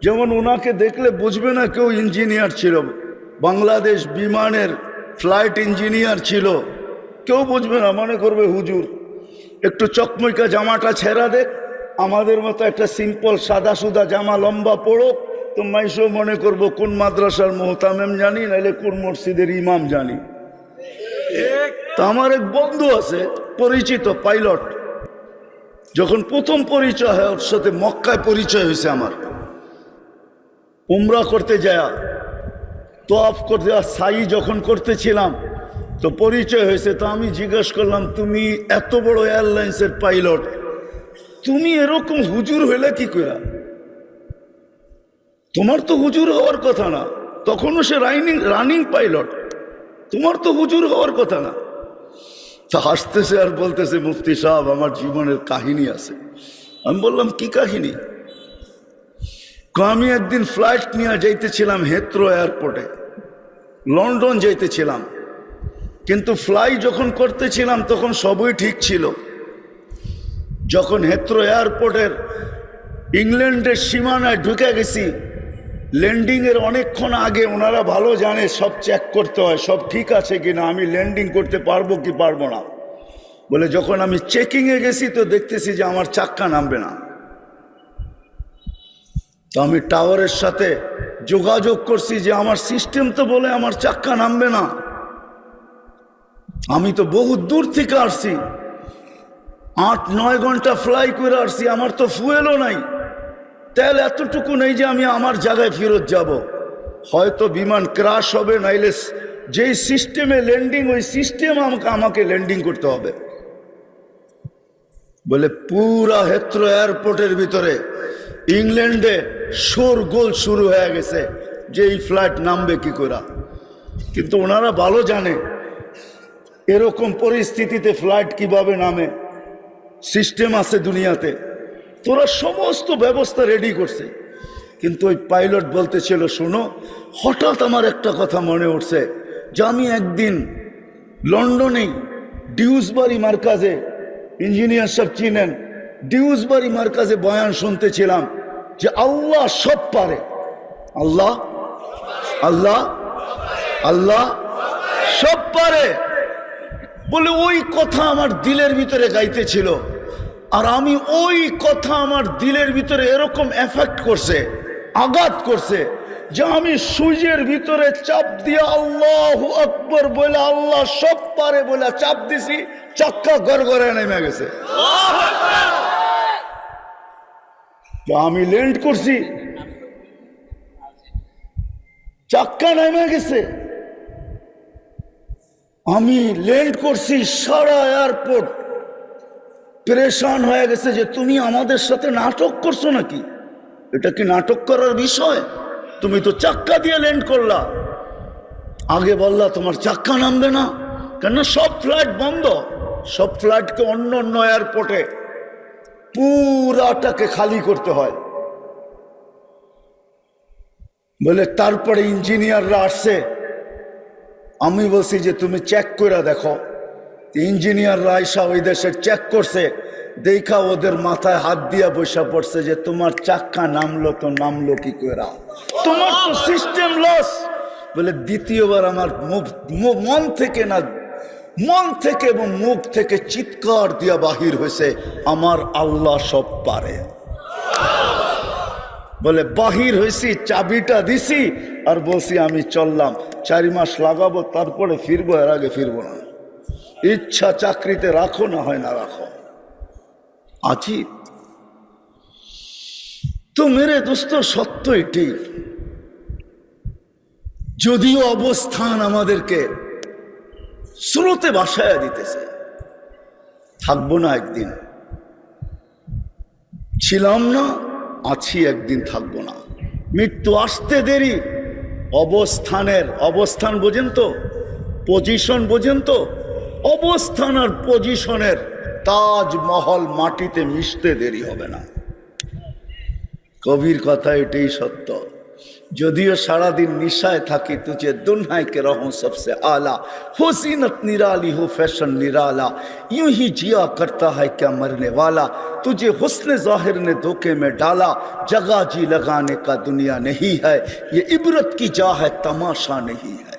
যেমন ওনাকে দেখলে বুঝবে না কেউ ইঞ্জিনিয়ার ছিল, বাংলাদেশ বিমানের ফ্লাইট ইঞ্জিনিয়ার ছিল, কেউ বুঝবে না, মনে করবে হুজুর। একটু চকমইকা জামাটা ছেঁড়া দেখ, আমাদের মতো একটা সিম্পল সাদা সুদা জামা লম্বা পড়ো, তো মাইশো মনে করবো কোন মাদ্রাসার মোহতামেম জানি, নাইলে কোন মসজিদের ইমাম জানি। তা আমার এক বন্ধু আছে পরিচিত পাইলট, যখন প্রথম পরিচয় হয় ওর সাথে মক্কায় পরিচয় হয়েছে আমার, উমরা করতে যায়, তোয়াফ করতে সাই যখন করতেছিলাম তো পরিচয় হয়েছে। তো আমি জিজ্ঞেস করলাম, তুমি এত বড় এয়ারলাইন্সের পাইলট, তুমি এরকম হুজুর হইলে কি করে? তোমার তো হুজুর হওয়ার কথা না, তখনও সে রানিং পাইলট, তোমার তো হুজুর হওয়ার কথা না। তা হাসতেছে আর বলতেছে, মুফতি সাহেব আমার জীবনের কাহিনী আছে। আমি বললাম, কি কাহিনী? আমি একদিন ফ্লাইট নিয়ে যাইতেছিলাম হেথ্রো এয়ারপোর্টে, লন্ডন যাইতেছিলাম, কিন্তু ফ্লাই যখন করতেছিলাম তখন সবই ঠিক ছিল। যখন হেথ্রো এয়ারপোর্টের ইংল্যান্ডের সীমানায় ঢুকে গেছি, ল্যান্ডিংয়ের অনেকক্ষণ আগে ওনারা ভালো জানে সব চেক করতে হয় সব ঠিক আছে কিনা, আমি ল্যান্ডিং করতে পারবো কি পারবো না। বলে যখন আমি চেকিংয়ে গেছি তো দেখতেছি যে আমার চাক্কা নামবে না। তো আমি টাওয়ারের সাথে যোগাযোগ করছি যে আমার সিস্টেম তো বলে আমার চাক্কা নামবে না, আমি তো বহু দূর থেকে আসছি, 8-9 ঘন্টা ফ্লাই করে আসছি, আমার তো ফুয়েলও নাই, তেল এতটুকু নেই যে আমি আমার জায়গায় ফেরত যাব। হয়তো বিমান ক্রাশ হবে, নাইলে যেই সিস্টেমে ল্যান্ডিং ওই সিস্টেম আমাকে ল্যান্ডিং করতে হবে। বলে পুরা হেথ্রো এয়ারপোর্টের ভিতরে ইংল্যান্ডে শোরগোল শুরু হয়ে গেছে যে এই ফ্লাইট নামবে কি করে। কিন্তু ওনারা ভালো জানে এরকম পরিস্থিতিতে ফ্লাইট কিভাবে নামে, সিস্টেম আছে দুনিয়াতে, তোরা সমস্ত ব্যবস্থা রেডি করছে। কিন্তু ওই পাইলট বলতেছিল, শোনো, হঠাৎ আমার একটা কথা মনে উঠছে যে আমি একদিন লন্ডনেই ডিউসবারি মার্কাজে, ইঞ্জিনিয়ার সব চিনেন, ডিউসবারি মার্কাজে বয়ান শুনতেছিলাম যে আল্লাহ সব পারে, আল্লাহ আল্লাহ আল্লাহ সব পারে। বলে ওই কথা আমার দিলের ভিতরে গাইতেছিল, আর আমি ওই কথা আমার দিলের ভিতরে এরকম এফেক্ট করছে, আঘাত করছে যে আমি সুইচের ভিতরে চাপ দিয়ে আল্লাহু আকবার বলে আল্লাহ সব পারে বলে চাপ দিছি, চাক্কা গড়গড়ে নেমে গেছে। আমি ল্যান্ড করছি, চাক্কা নেমে গেছে, আমি ল্যান্ড করছি, সারা এয়ারপোর্ট পরেশান হয়ে গেছে যে তুমি আমাদের সাথে নাটক করছো নাকি, এটা কি নাটক করার বিষয়? তুমি তো চাক্কা দিয়ে ল্যান্ড করলা, আগে বললা তোমার চাক্কা নামবে না, কেন সব ফ্লাইট বন্ধ, সব ফ্লাইটকে অন্য অন্য এয়ারপোর্টে পুরাটাকে খালি করতে হয়। বলে তারপরে ইঞ্জিনিয়াররা আসছে, আমি বলছি যে তুমি চেক করে দেখো। ইঞ্জিনিয়াররা আইসা ওই দেশের চেক করছে, দেখা ওদের মাথায় হাত দিয়া বসা পড়ছে যে তোমার চাক্কা নামলো তো নামলো কি করে, তোমার তো সিস্টেম লস। বলে দ্বিতীয়বার আমার মন থেকে না, মন থেকে এবং মুখ থেকে চিৎকার দিয়া বাহির হয়েছে, আমার আল্লাহ সব পারে। বলে বাহির হয়েছি, চাবিটা দিছি আর বলছি আমি চললাম, 4 মাস লাগাবো তারপরে ফিরবো, এর আগে ফিরবো না। ইচ্ছা চাকরিতে রাখো না হয় না রাখো। আছি তো মেরে দোস্ত, সত্য এটি, যদিও অবস্থান আমাদেরকে স্রোতে ভাসায়া দিতেছে, থাকবো না একদিন, ছিলাম না আছি একদিন থাকবো না, মৃত্যু আসতে দেরি। অবস্থান বোঝেন তো, পজিশন বোঝেন তো, অবস্থান আর পজিশনের তাজমহল মাটিতে মিশতে দেরি হবে না। কবির কথা এটাই সত্য। যদিও সারাদিন নিশায় থাকি, তুঝে दुनिया के रहूं सबसे आला, हो जीनत निराली हो फैशन निराला, यूं ही जिया करता है क्या मरने वाला, तुझे हुस्न जाहिर ने धोखे में डाला, जगह जी लगाने का दुनिया नहीं है, ये इबरत की जा है तमाशा नहीं है।